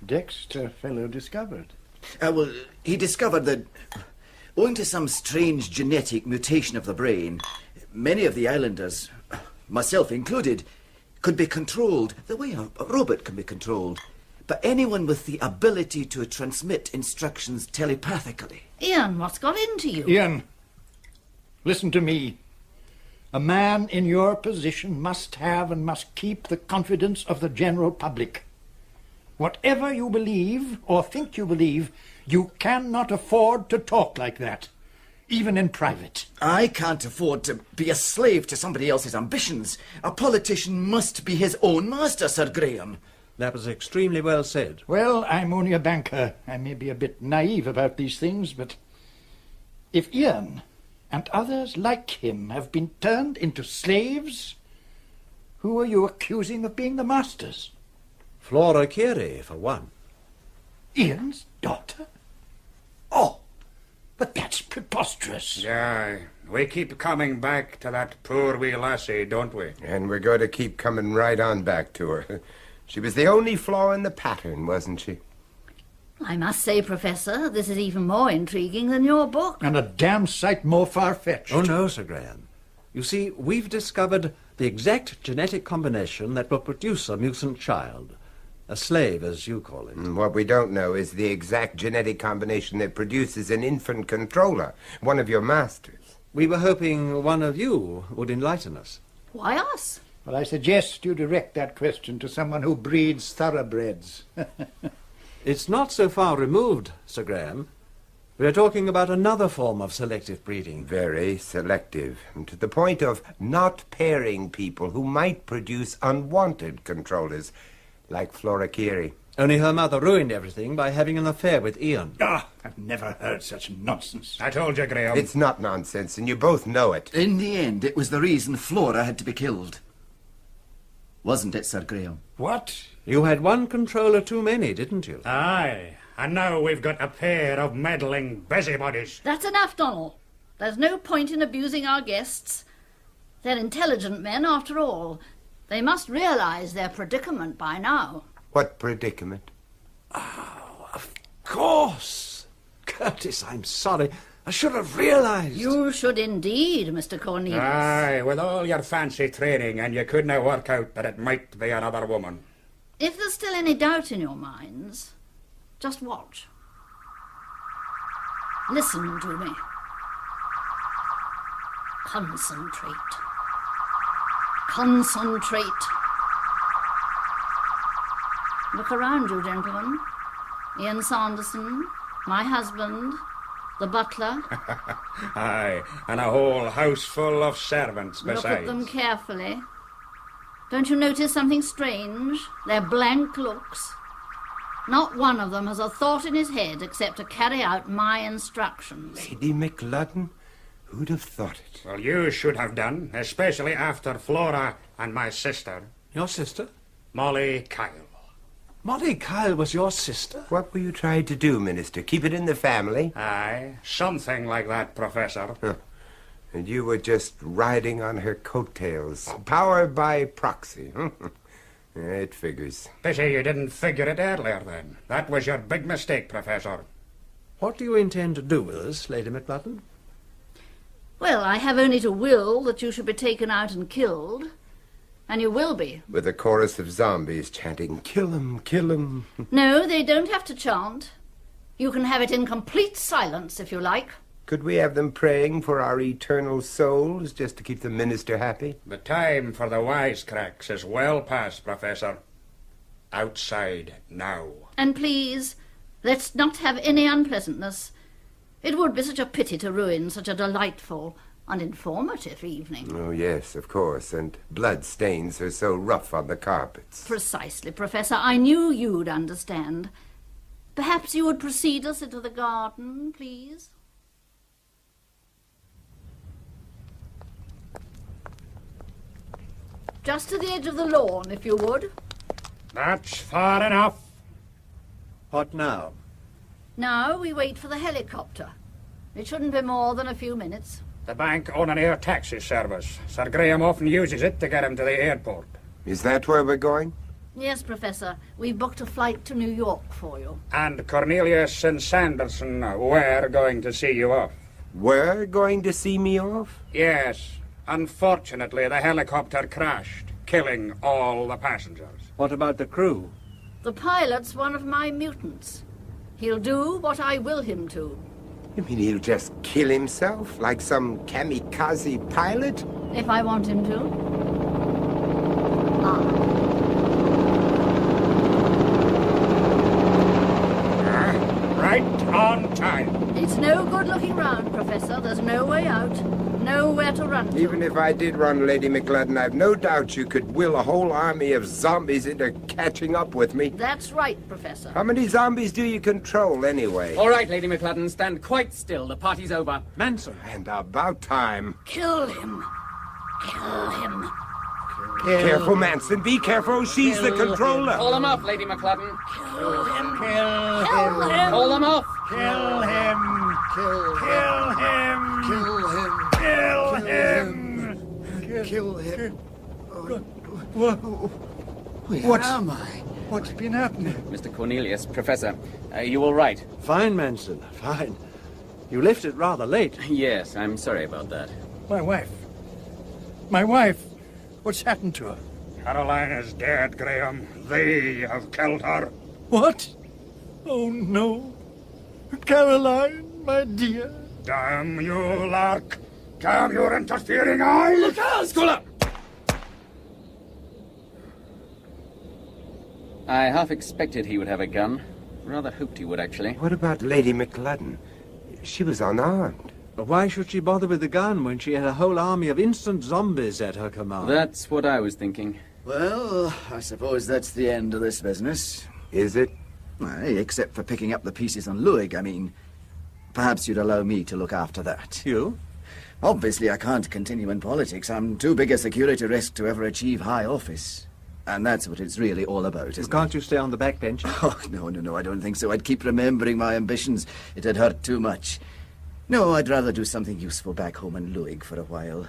Dexter fellow discovered?
Well, he discovered that, owing to some strange genetic mutation of the brain, many of the islanders, myself included, could be controlled the way a robot can be controlled. But anyone with the ability to transmit instructions telepathically.
Ian, what's got into you?
Ian, listen to me. A man in your position must have and must keep the confidence of the general public. Whatever you believe or think you believe, you cannot afford to talk like that, even in private.
I can't afford to be a slave to somebody else's ambitions. A politician must be his own master, Sir Graham.
That was extremely well said.
Well, I'm only a banker. I may be a bit naive about these things, but if Ian and others like him have been turned into slaves, who are you accusing of being the masters?
Flora Keiry, for one.
Ian's daughter? Oh, but that's preposterous.
Yeah, we keep coming back to that poor wee lassie, don't we?
And we're going to keep coming right on back to her. She was the only flaw in the pattern, wasn't she?
I must say, Professor, this is even more intriguing than your book.
And a damn sight more far-fetched.
Oh, no, Sir Graham. You see, we've discovered the exact genetic combination that will produce a mutant child. A slave, as you call it.
What we don't know is the exact genetic combination that produces an infant controller, one of your masters.
We were hoping one of you would enlighten us.
Why us?
Well, I suggest you direct that question to someone who breeds thoroughbreds.
It's not so far removed, Sir Graham. We are talking about another form of selective breeding.
Very selective, and to the point of not pairing people who might produce unwanted controllers, like Flora Keiry.
Only her mother ruined everything by having an affair with Ian.
I've never heard such nonsense.
I told you, Graham.
It's not nonsense, and you both know it.
In the end, it was the reason Flora had to be killed. Wasn't it, Sir Graham?
What?
You had one controller too many, didn't you?
Aye, and now we've got a pair of meddling busybodies.
That's enough, Donal. There's no point in abusing our guests. They're intelligent men, after all. They must realize their predicament by now.
What predicament?
Oh, of course. Curtis, I'm sorry. I should have realized.
You should indeed, Mr. Cornelius.
Aye, with all your fancy training, and you couldn't work out that it might be another woman.
If there's still any doubt in your minds, just watch. Listen to me. Concentrate. Concentrate. Look around you, gentlemen. Ian Sanderson, my husband, the butler.
Aye, and a whole house full of servants besides.
Look at them carefully. Don't you notice something strange? Their blank looks. Not one of them has a thought in his head except to carry out my instructions.
Lady McLudden? Who'd have thought it?
Well, you should have done, especially after Flora and my sister.
Your sister?
Molly Kyle.
Molly Kyle was your sister?
What were you trying to do, Minister? Keep it in the family?
Aye, something like that, Professor.
Huh. And you were just riding on her coattails. Power by proxy. It figures.
Pity you didn't figure it earlier, then. That was your big mistake, Professor.
What do you intend to do with us, Lady McLudden?
Well, I have only to will that you should be taken out and killed. And you will be.
With a chorus of zombies chanting, "Kill him, kill him."
No, they don't have to chant. You can have it in complete silence, if you like.
Could we have them praying for our eternal souls just to keep the minister happy?
The time for the wisecracks is well past, Professor. Outside now.
And please, let's not have any unpleasantness. It would be such a pity to ruin such a delightful and informative evening.
Oh, yes, of course, and blood stains are so rough on the carpets.
Precisely, Professor. I knew you'd understand. Perhaps you would precede us into the garden, please? Just to the edge of the lawn, if you would.
That's far enough.
What now?
Now we wait for the helicopter. It shouldn't be more than a few minutes.
The bank own an air taxi service. Sir Graham often uses it to get him to the airport.
Is that where we're going?
Yes, Professor. We booked a flight to New York for you.
And Cornelius and Sanderson were going to see you off.
Were going to see me off?
Yes. Unfortunately, the helicopter crashed, killing all the passengers.
What about the crew?
The pilot's one of my mutants. He'll do what I will him to.
You mean he'll just kill himself, like some kamikaze pilot?
If I want him to.
Right on time.
It's no good looking round, Professor. There's no way out. Nowhere to run to.
Even if I did run, Lady McLudden, I've no doubt you could will a whole army of zombies into catching up with me.
That's right, Professor.
How many zombies do you control, anyway?
All right, Lady McLudden, stand quite still. The party's over.
Manson.
And about time.
Kill him. Kill him.
Careful, Manson. Be careful. She's the controller.
Call them off, Lady McLudden.
Kill him.
Kill
Kill
him.
him.
Call them off.
Kill him. Kill him.
Kill him.
Kill him.
Kill him.
Where am I? What's been happening?
Mr. Cornelius, Professor, you all right?
Fine, Manson, fine. You left it rather late.
Yes, I'm sorry about that.
My wife. My wife. What's happened to her?
Caroline is dead, Graham. They have killed her.
What? Oh, no. Caroline, my dear.
Damn you, Lark. Damn your interfering eyes.
Look out, Scoular! I half expected he would have a gun. Rather hoped he would, actually.
What about Lady McLudden? She was unarmed.
But why should she bother with the gun when she had a whole army of instant zombies at her command?
That's what I was thinking.
Well, I suppose that's the end of this business.
Is it?
Aye, except for picking up the pieces on Luig, I mean. Perhaps you'd allow me to look after that.
You?
Obviously, I can't continue in politics. I'm too big a security risk to ever achieve high office. And that's what it's really all about, isn't
Can't you stay on the back bench?
Oh, no, I don't think so. I'd keep remembering my ambitions. It'd hurt too much. No, I'd rather do something useful back home in Luig for a while.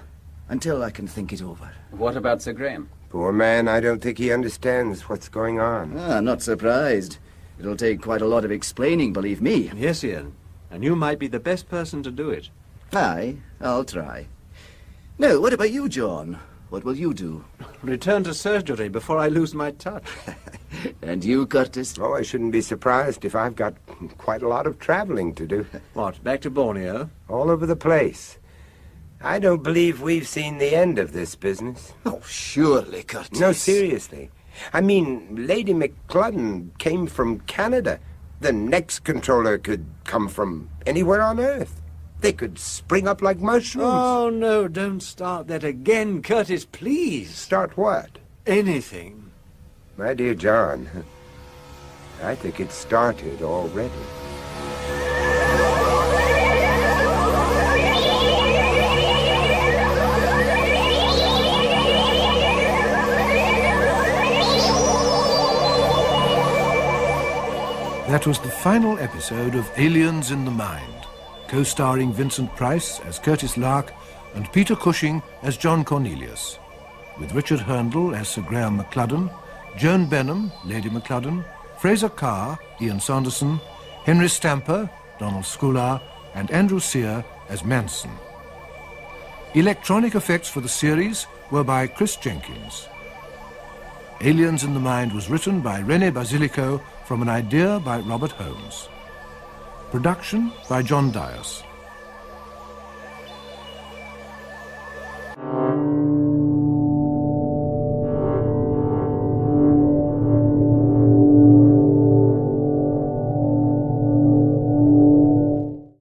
Until I can think it over.
What about Sir Graham?
Poor man, I don't think he understands what's going on.
I'm not surprised. It'll take quite a lot of explaining, believe me.
Yes, Ian. And you might be the best person to do it.
Aye, I'll try. Now, what about you, John? What will you do?
Return to surgery before I lose my touch.
And you, Curtis?
Oh, I shouldn't be surprised if I've got quite a lot of traveling to do.
What, back to Borneo?
All over the place. I don't believe we've seen the end of this business.
Oh, surely, Curtis.
No, seriously. I mean, Lady McLudden came from Canada. The next controller could come from anywhere on Earth. They could spring up like mushrooms.
Oh, no, don't start that again, Curtis, please.
Start what?
Anything.
My dear John, I think it started already.
That was the final episode of Aliens in the Mind, co-starring Vincent Price as Curtis Lark and Peter Cushing as John Cornelius, with Richard Hurndall as Sir Graham McLudden, Joan Benham, Lady McLudden, Fraser Kerr, Ian Sanderson, Henry Stamper, Donal Scoular, and Andrew Sear as Manson. Electronic effects for the series were by Chris Jenkins. Aliens in the Mind was written by René Basilico from an idea by Robert Holmes. Production by John Dias.